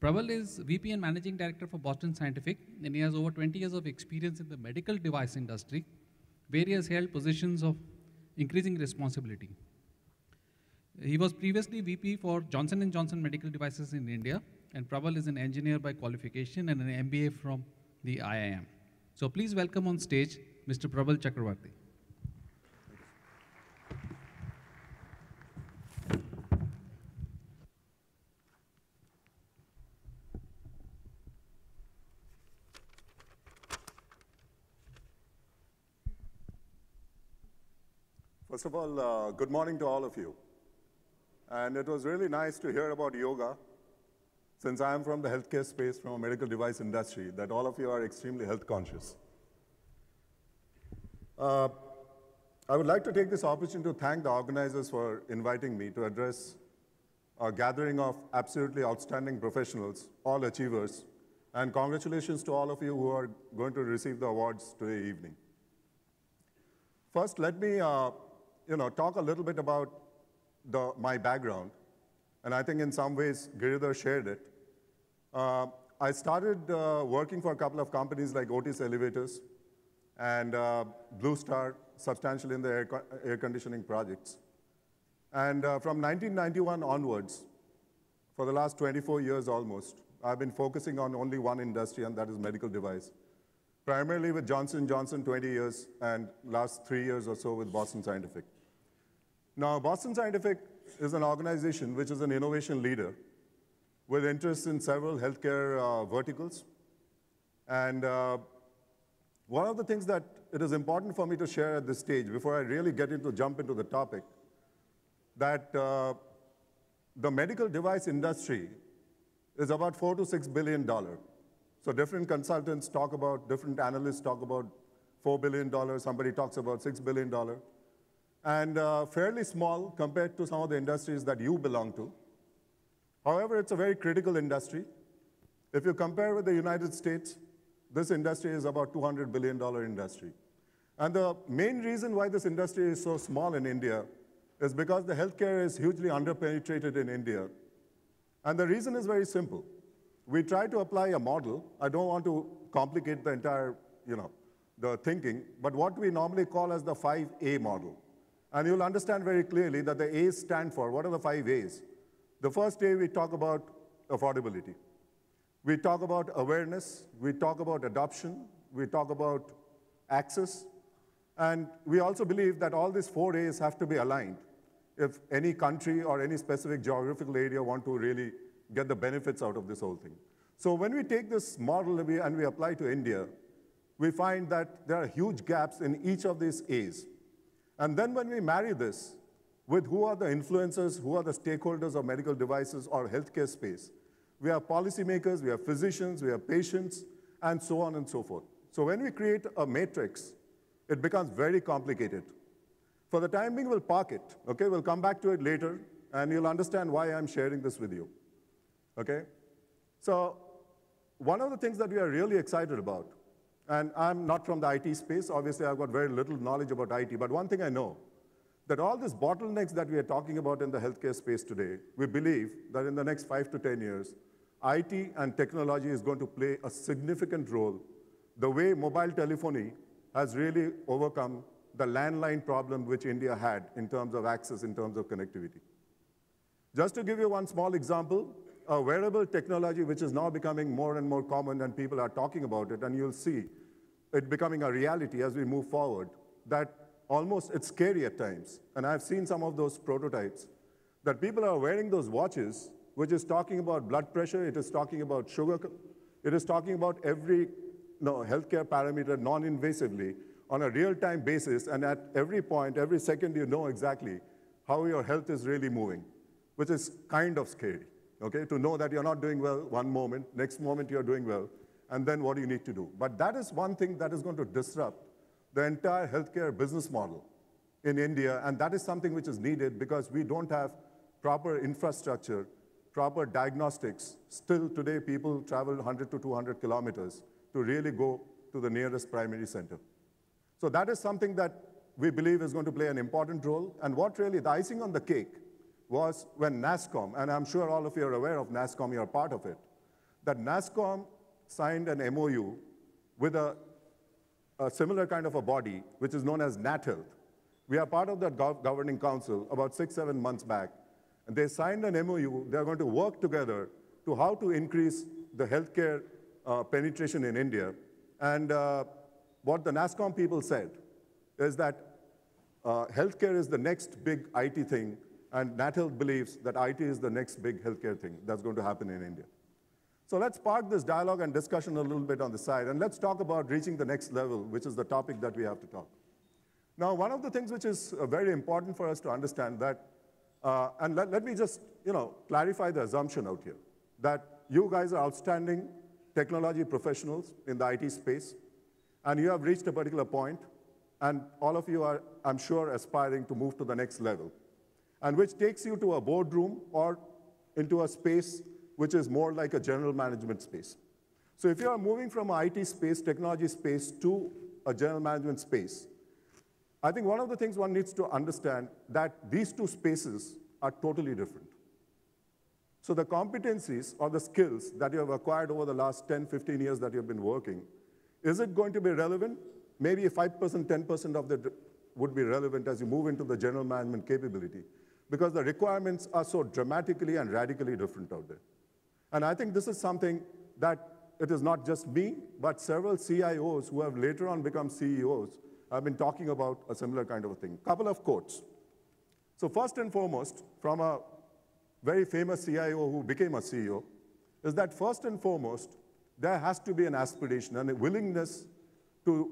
Prabal is VP and Managing Director for Boston Scientific, and he has over 20 years of experience in the medical device industry, where he has held positions of increasing responsibility. He was previously VP for Johnson & Johnson Medical Devices in India, and Prabal is an engineer by qualification and an MBA from the IIM. So please welcome on stage Mr. Prabal Chakraborty. First of all, good morning to all of you. And it was really nice to hear about yoga, since I am from the healthcare space, from a medical device industry, that all of you are extremely health conscious. I would like to take this opportunity to thank the organizers for inviting me to address a gathering of absolutely outstanding professionals, all achievers, and congratulations to all of you who are going to receive the awards today evening. First, let me talk a little bit about my background, and I think in some ways Giridhar shared it. I started working for a couple of companies like Otis Elevators and Blue Star, substantially in the air conditioning projects. And from 1991 onwards, for the last 24 years almost, I've been focusing on only one industry, and that is medical device. Primarily with Johnson & Johnson, 20 years, and last 3 years or so with Boston Scientific. Now, Boston Scientific is an organization which is an innovation leader with interests in several healthcare verticals. And one of the things that it is important for me to share at this stage, before I really jump into the topic, that the medical device industry is about $4 to $6 billion. So different consultants talk about, different analysts talk about $4 billion, somebody talks about $6 billion. And fairly small compared to some of the industries that you belong to. However, it's a very critical industry. If you compare with the United States, this industry is about $200 billion industry. And the main reason why this industry is so small in India is because the healthcare is hugely underpenetrated in India. And the reason is very simple. We try to apply a model. I don't want to complicate the entire, the thinking, but what we normally call as the 5A model. And you'll understand very clearly that the A's stand for, what are the 5 A's? The first A, we talk about affordability. We talk about awareness. We talk about adoption. We talk about access. And we also believe that all these 4 A's have to be aligned if any country or any specific geographical area want to really get the benefits out of this whole thing. So when we take this model and we apply to India, we find that there are huge gaps in each of these A's. And then when we marry this with who are the influencers, who are the stakeholders of medical devices or healthcare space, we have policymakers, we have physicians, we have patients, and so on and so forth. So when we create a matrix, it becomes very complicated. For the time being, we'll park it, okay? We'll come back to it later, and you'll understand why I'm sharing this with you, okay? So one of the things that we are really excited about, and I'm not from the IT space. Obviously, I've got very little knowledge about IT. But one thing I know, that all these bottlenecks that we are talking about in the healthcare space today, we believe that in the next 5 to 10 years, IT and technology is going to play a significant role. The way mobile telephony has really overcome the landline problem which India had in terms of access, in terms of connectivity. Just to give you one small example, a wearable technology which is now becoming more and more common and people are talking about it, and you'll see it becoming a reality as we move forward, that almost it's scary at times. And I've seen some of those prototypes, that people are wearing those watches, which is talking about blood pressure, it is talking about sugar, it is talking about every healthcare parameter non-invasively on a real-time basis, and at every point, every second, you know exactly how your health is really moving, which is kind of scary. Okay, to know that you're not doing well one moment, next moment you're doing well, and then what do you need to do? But that is one thing that is going to disrupt the entire healthcare business model in India, and that is something which is needed because we don't have proper infrastructure, proper diagnostics. Still today, people travel 100 to 200 kilometers to really go to the nearest primary center. So that is something that we believe is going to play an important role, and what really, the icing on the cake was when NASSCOM, and I'm sure all of you are aware of NASSCOM, you're part of it, that NASSCOM signed an MOU with a similar kind of a body, which is known as NatHealth. We are part of that governing council about 6-7 months back, and they signed an MOU. They are going to work together to how to increase the healthcare penetration in India. And what the NASSCOM people said is that healthcare is the next big IT thing, and NatHealth believes that IT is the next big healthcare thing that's going to happen in India. So let's park this dialogue and discussion a little bit on the side, and let's talk about reaching the next level, which is the topic that we have to talk. Now, one of the things which is very important for us to understand that, and let me just clarify the assumption out here, that you guys are outstanding technology professionals in the IT space, and you have reached a particular point, and all of you are, I'm sure, aspiring to move to the next level, and which takes you to a boardroom or into a space which is more like a general management space. So if you are moving from an IT space, technology space, to a general management space, I think one of the things one needs to understand that these two spaces are totally different. So the competencies or the skills that you have acquired over the last 10, 15 years that you've been working, is it going to be relevant? Maybe 5%, 10% of that would be relevant as you move into the general management capability, because the requirements are so dramatically and radically different out there. And I think this is something that it is not just me, but several CIOs who have later on become CEOs have been talking about a similar kind of a thing. Couple of quotes. So first and foremost, from a very famous CIO who became a CEO, is that first and foremost, there has to be an aspiration and a willingness to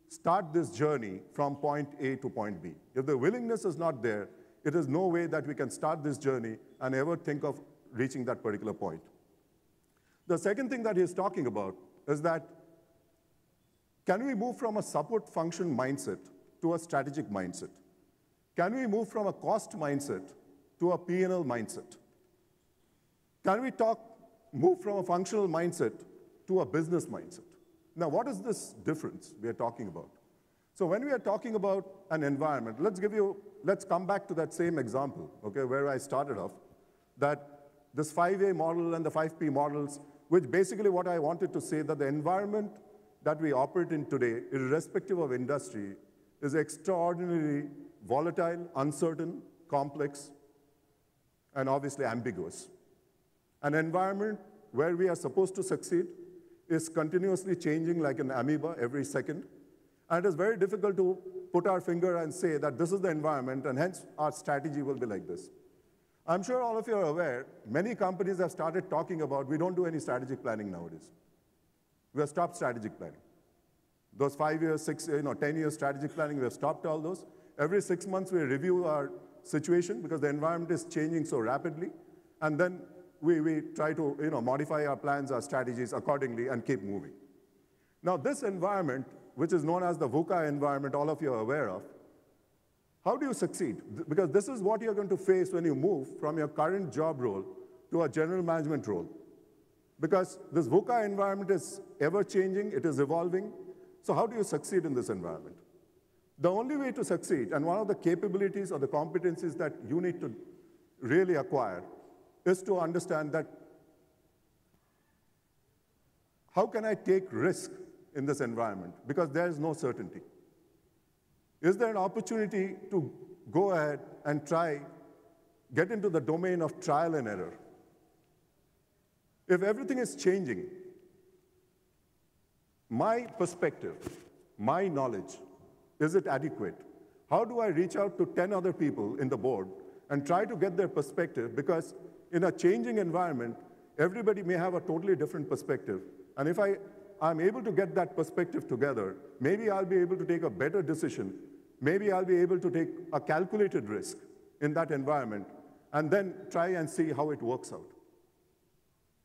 start this journey from point A to point B. If the willingness is not there, it is no way that we can start this journey and ever think of reaching that particular point. The second thing that he's talking about is that, can we move from a support function mindset to a strategic mindset? Can we move from a cost mindset to a P&L mindset? Can we move from a functional mindset to a business mindset? Now, what is this difference we are talking about? So when we are talking about an environment, let's come back to that same example, okay, where I started off, that this 5A model and the 5P models, which basically what I wanted to say, that the environment that we operate in today, irrespective of industry, is extraordinarily volatile, uncertain, complex, and obviously ambiguous. An environment where we are supposed to succeed is continuously changing like an amoeba every second, and it is very difficult to put our finger and say that this is the environment, and hence our strategy will be like this. I'm sure all of you are aware, many companies have started talking about, we don't do any strategic planning nowadays. We have stopped strategic planning. Those 5 years, 10 years strategic planning, we have stopped all those. Every 6 months, we review our situation because the environment is changing so rapidly, and then we try to modify our plans, our strategies accordingly, and keep moving. Now, this environment, which is known as the VUCA environment, all of you are aware of, how do you succeed? Because this is what you're going to face when you move from your current job role to a general management role. Because this VUCA environment is ever-changing, it is evolving. So how do you succeed in this environment? The only way to succeed, and one of the capabilities or the competencies that you need to really acquire, is to understand that, how can I take risk in this environment? Because there is no certainty. Is there an opportunity to go ahead and get into the domain of trial and error? If everything is changing, my perspective, my knowledge, is it adequate? How do I reach out to 10 other people in the board and try to get their perspective? Because in a changing environment, everybody may have a totally different perspective. And if I'm able to get that perspective together, maybe I'll be able to take a better decision. Maybe I'll be able to take a calculated risk in that environment and then try and see how it works out.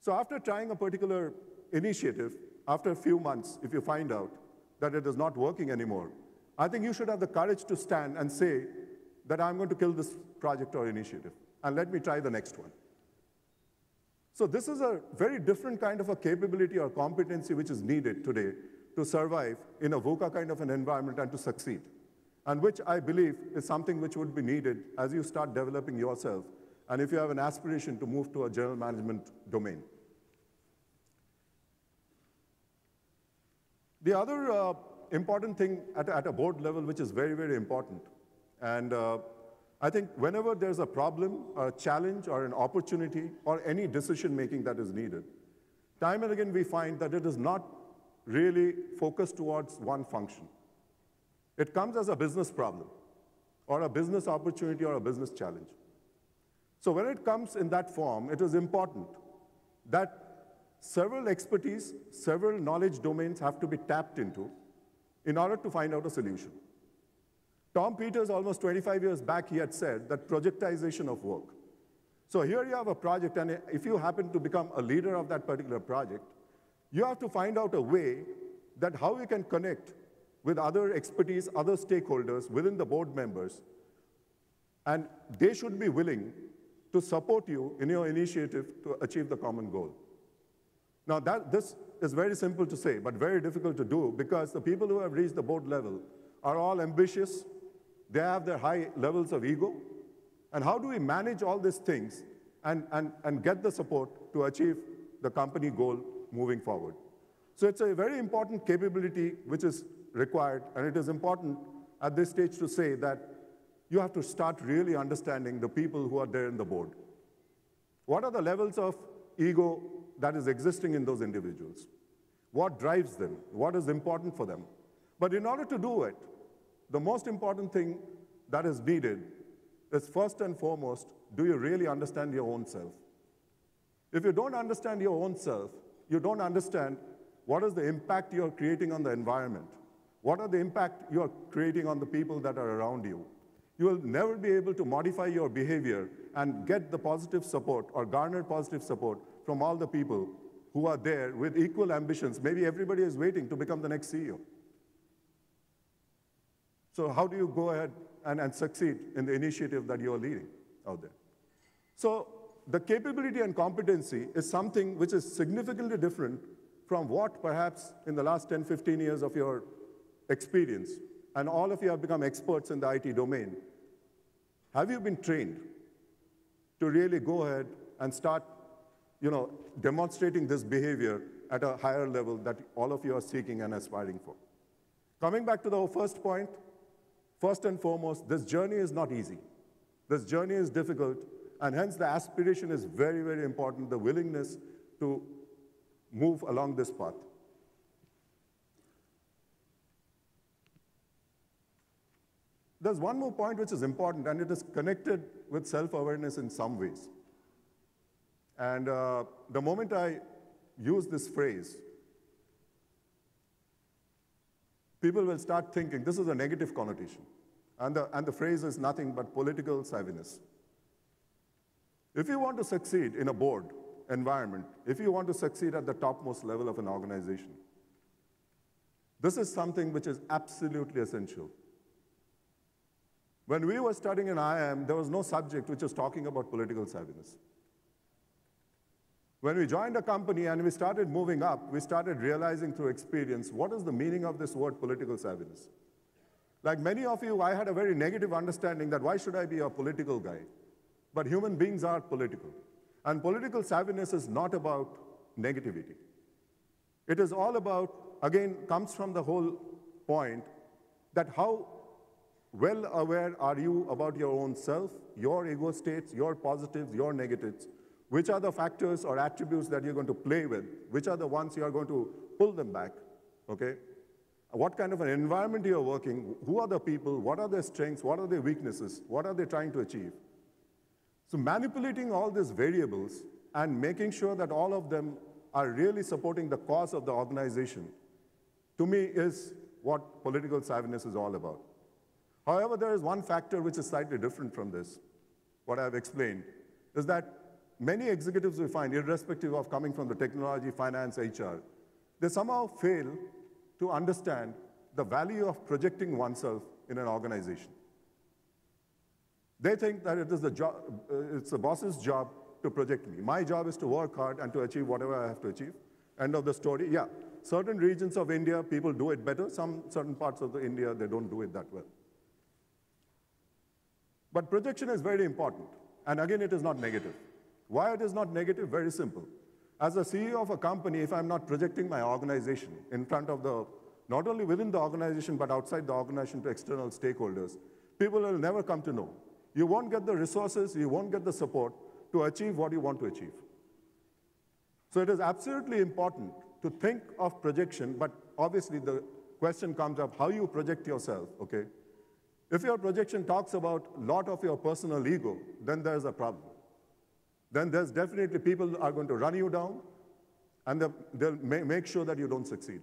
So after trying a particular initiative, after a few months, if you find out that it is not working anymore, I think you should have the courage to stand and say that I'm going to kill this project or initiative, and let me try the next one. So this is a very different kind of a capability or competency which is needed today to survive in a VUCA kind of an environment and to succeed, and which I believe is something which would be needed as you start developing yourself, and if you have an aspiration to move to a general management domain. The other important thing at a board level, which is very, very important, and I think whenever there's a problem, a challenge, or an opportunity, or any decision-making that is needed, time and again we find that it is not really focused towards one function. It comes as a business problem, or a business opportunity, or a business challenge. So when it comes in that form, it is important that several expertise, several knowledge domains have to be tapped into in order to find out a solution. Tom Peters, almost 25 years back, he had said that projectization of work. So here you have a project, and if you happen to become a leader of that particular project, you have to find out a way that how you can connect with other expertise, other stakeholders within the board members, and they should be willing to support you in your initiative to achieve the common goal. Now, this is very simple to say, but very difficult to do, because the people who have reached the board level are all ambitious. They have their high levels of ego. And how do we manage all these things and get the support to achieve the company goal moving forward? So it's a very important capability which is required, and it is important at this stage to say that you have to start really understanding the people who are there in the board. What are the levels of ego that is existing in those individuals? What drives them? What is important for them? But in order to do it, the most important thing that is needed is, first and foremost, do you really understand your own self? If you don't understand your own self, you don't understand what is the impact you're creating on the environment, what are the impact you're creating on the people that are around you. You will never be able to modify your behavior and get the positive support or garner positive support from all the people who are there with equal ambitions. Maybe everybody is waiting to become the next CEO. So how do you go ahead and succeed in the initiative that you're leading out there? So the capability and competency is something which is significantly different from what perhaps in the last 10, 15 years of your experience, and all of you have become experts in the IT domain. Have you been trained to really go ahead and start demonstrating this behavior at a higher level that all of you are seeking and aspiring for? Coming back to the first point, first and foremost, this journey is not easy. This journey is difficult, and hence the aspiration is very, very important, the willingness to move along this path. There's one more point which is important, and it is connected with self-awareness in some ways. And the moment I use this phrase, people will start thinking this is a negative connotation. And the phrase is nothing but political savviness. If you want to succeed in a board environment, if you want to succeed at the topmost level of an organization, this is something which is absolutely essential. When we were studying in IIM, there was no subject which was talking about political savviness. When we joined a company and we started moving up, we started realizing through experience what is the meaning of this word political savviness. Like many of you, I had a very negative understanding that why should I be a political guy? But human beings are political. And political savviness is not about negativity. It is all about, again, comes from the whole point that how well aware are you about your own self, your ego states, your positives, your negatives, which are the factors or attributes that you're going to play with, which are the ones you are going to pull them back, okay? What kind of an environment you're working, who are the people, what are their strengths, what are their weaknesses, what are they trying to achieve? So manipulating all these variables and making sure that all of them are really supporting the cause of the organization, to me is what political savviness is all about. However, there is one factor which is slightly different from this. What I've explained is that many executives we find, irrespective of coming from the technology, finance, HR, they somehow fail to understand the value of projecting oneself in an organization. They think that it is it's the boss's job to project me. My job is to work hard and to achieve whatever I have to achieve. End of the story. Yeah, certain regions of India, people do it better. Some certain parts of India, they don't do it that well. But projection is very important. And again, it is not negative. Why it is not negative? Very simple. As a CEO of a company, if I'm not projecting my organization in front of the not only within the organization, but outside the organization to external stakeholders, people will never come to know. You won't get the resources, you won't get the support to achieve what you want to achieve. So it is absolutely important to think of projection, but obviously the question comes up how you project yourself, okay? If your projection talks about a lot of your personal ego, then there's a problem. Then there's definitely people are going to run you down, and they'll make sure that you don't succeed.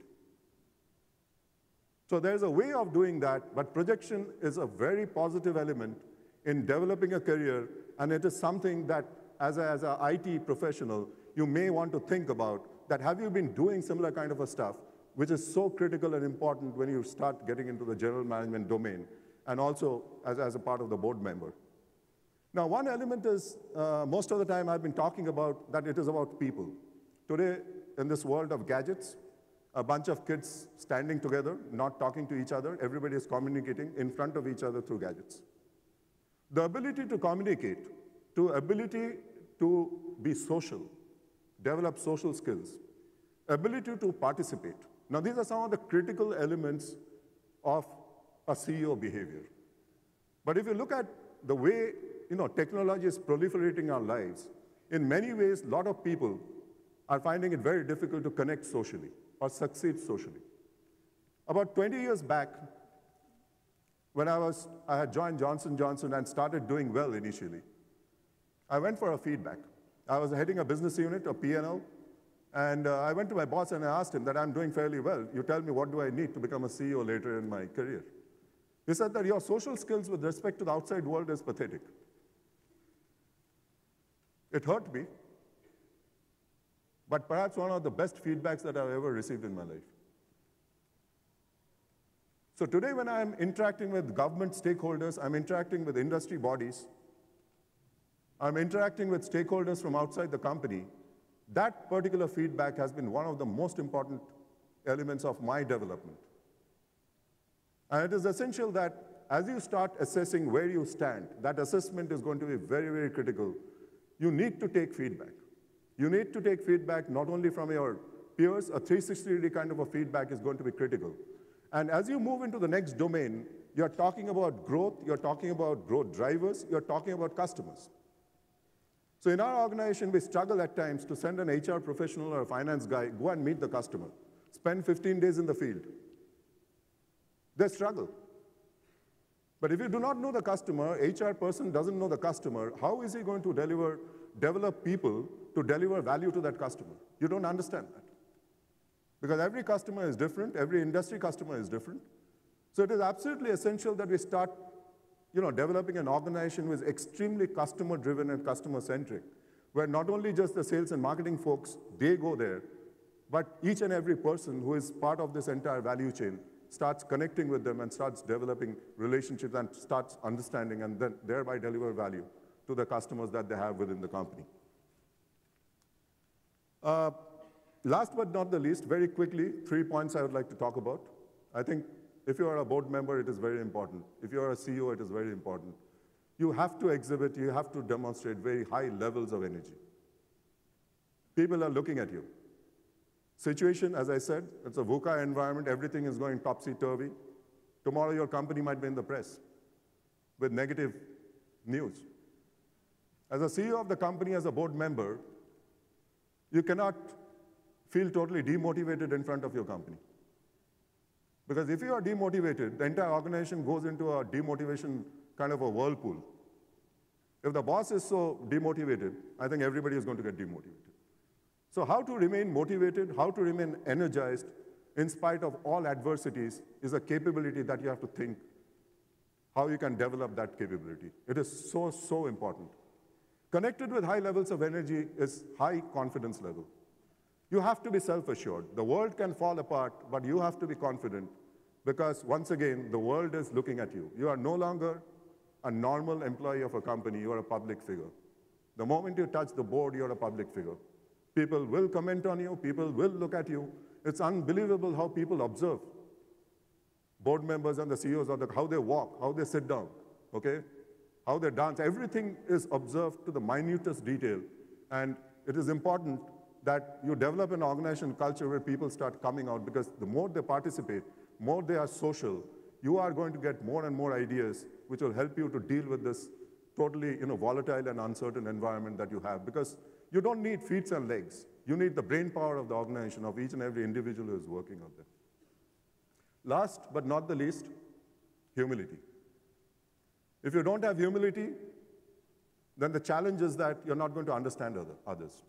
So there's a way of doing that, but projection is a very positive element in developing a career, and it is something that as an IT professional, you may want to think about, that have you been doing similar kind of a stuff, which is so critical and important when you start getting into the general management domain, and also as a part of the board member. Now, one element is, most of the time I've been talking about that it is about people. Today, in this world of gadgets, a bunch of kids standing together, not talking to each other, everybody is communicating in front of each other through gadgets. The ability to communicate, the ability to be social, develop social skills, ability to participate. Now, these are some of the critical elements of a CEO behavior. But if you look at the way technology is proliferating our lives, in many ways, a lot of people are finding it very difficult to connect socially or succeed socially. About 20 years back, when I had joined Johnson & Johnson and started doing well initially, I went for a feedback. I was heading a business unit, a P&L, and I went to my boss and I asked him that I'm doing fairly well. You tell me what do I need to become a CEO later in my career. He said that your social skills with respect to the outside world is pathetic. It hurt me, but perhaps one of the best feedbacks that I've ever received in my life. So today when I'm interacting with government stakeholders, I'm interacting with industry bodies, I'm interacting with stakeholders from outside the company, that particular feedback has been one of the most important elements of my development. And it is essential that as you start assessing where you stand, that assessment is going to be very, very critical. You need to take feedback. You need to take feedback not only from your peers, a 360-degree kind of a feedback is going to be critical. And as you move into the next domain, you're talking about growth, you're talking about growth drivers, you're talking about customers. So in our organization, we struggle at times to send an HR professional or a finance guy, go and meet the customer, spend 15 days in the field. They struggle. But if you do not know the customer, HR person doesn't know the customer, how is he going to develop people to deliver value to that customer? You don't understand that. Because every customer is different, every industry customer is different. So it is absolutely essential that we start developing an organization which is extremely customer-driven and customer-centric, where not only just the sales and marketing folks, they go there, but each and every person who is part of this entire value chain starts connecting with them and starts developing relationships and starts understanding and then thereby deliver value to the customers that they have within the company. Last but not the least, very quickly, 3 points I would like to talk about. I think if you are a board member, it is very important. If you are a CEO, it is very important. You have to exhibit, you have to demonstrate very high levels of energy. People are looking at you. Situation, as I said, it's a VUCA environment, everything is going topsy-turvy. Tomorrow your company might be in the press with negative news. As a CEO of the company, as a board member, you cannot feel totally demotivated in front of your company. Because if you are demotivated, the entire organization goes into a demotivation kind of a whirlpool. If the boss is so demotivated, I think everybody is going to get demotivated. So how to remain motivated, how to remain energized in spite of all adversities is a capability that you have to think how you can develop that capability. It is so, so important. Connected with high levels of energy is high confidence level. You have to be self-assured. The world can fall apart, but you have to be confident because, once again, the world is looking at you. You are no longer a normal employee of a company. You are a public figure. The moment you touch the board, you are a public figure. People will comment on you. People will look at you. It's unbelievable how people observe board members and the CEOs, how they walk, how they sit down, okay? How they dance. Everything is observed to the minutest detail. And it is important that you develop an organization culture where people start coming out, because the more they participate, more they are social, you are going to get more and more ideas which will help you to deal with this totally volatile and uncertain environment that you have. Because you don't need feet and legs. You need the brain power of the organization, of each and every individual who is working out there. Last but not the least, humility. If you don't have humility, then the challenge is that you're not going to understand others.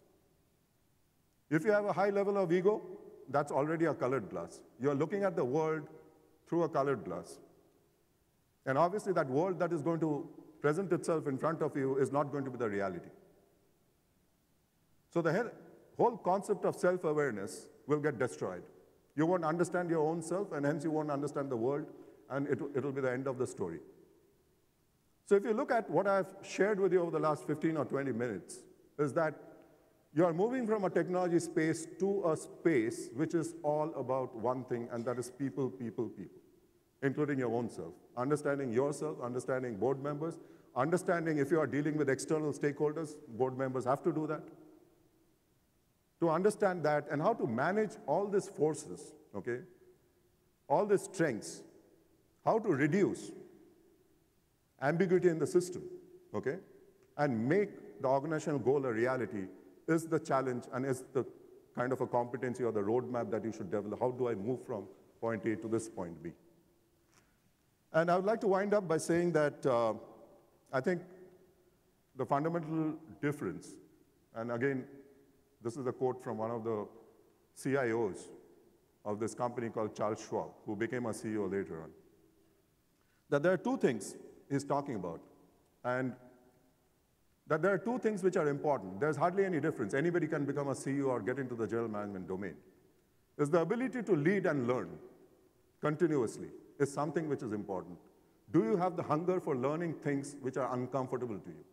If you have a high level of ego, that's already a colored glass. You're looking at the world through a colored glass. And obviously that world that is going to present itself in front of you is not going to be the reality. So the whole concept of self-awareness will get destroyed. You won't understand your own self, and hence you won't understand the world, and it'll be the end of the story. So if you look at what I've shared with you over the last 15 or 20 minutes, is that you are moving from a technology space to a space which is all about one thing, and that is people, people, people, including your own self. Understanding yourself, understanding board members, understanding if you are dealing with external stakeholders, board members have to do that. To understand that and how to manage all these forces, okay, all these strengths, how to reduce ambiguity in the system, okay, and make the organizational goal a reality is the challenge and is the kind of a competency or the roadmap that you should develop. How do I move from point A to this point B? And I would like to wind up by saying that I think the fundamental difference, and again, this is a quote from one of the CIOs of this company called Charles Schwab, who became a CEO later on, that there are two things he's talking about, and that there are two things which are important. There's hardly any difference. Anybody can become a CEO or get into the general management domain. Is the ability to lead and learn continuously is something which is important. Do you have the hunger for learning things which are uncomfortable to you?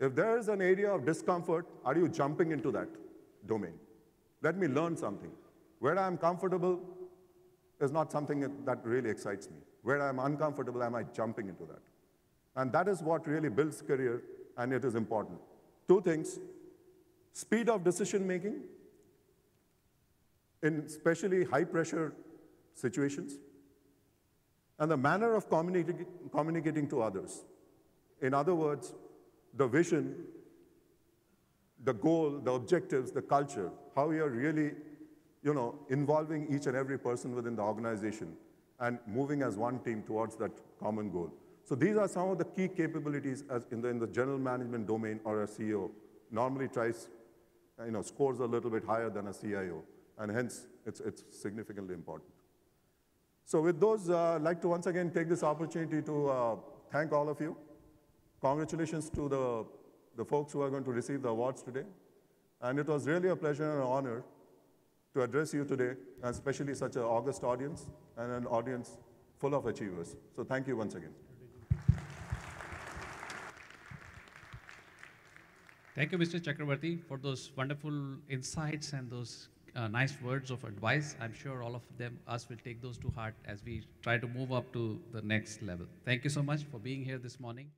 If there is an area of discomfort, are you jumping into that domain? Let me learn something. Where I'm comfortable is not something that really excites me. Where I'm uncomfortable, am I jumping into that? And that is what really builds career, and it is important. Two things: speed of decision making in especially high pressure situations, and the manner of communicating to others. In other words, the vision, the goal, the objectives, the culture, how you're really involving each and every person within the organization and moving as one team towards that common goal. So these are some of the key capabilities as in the general management domain, or a CEO normally tries, scores a little bit higher than a CIO, and hence it's significantly important. So with those, I'd like to once again take this opportunity to thank all of you. Congratulations to the folks who are going to receive the awards today. And it was really a pleasure and an honor to address you today, and especially such an august audience and an audience full of achievers. So thank you once again. Thank you, Mr. Chakraborty, for those wonderful insights and those nice words of advice. I'm sure all of us will take those to heart as we try to move up to the next level. Thank you so much for being here this morning.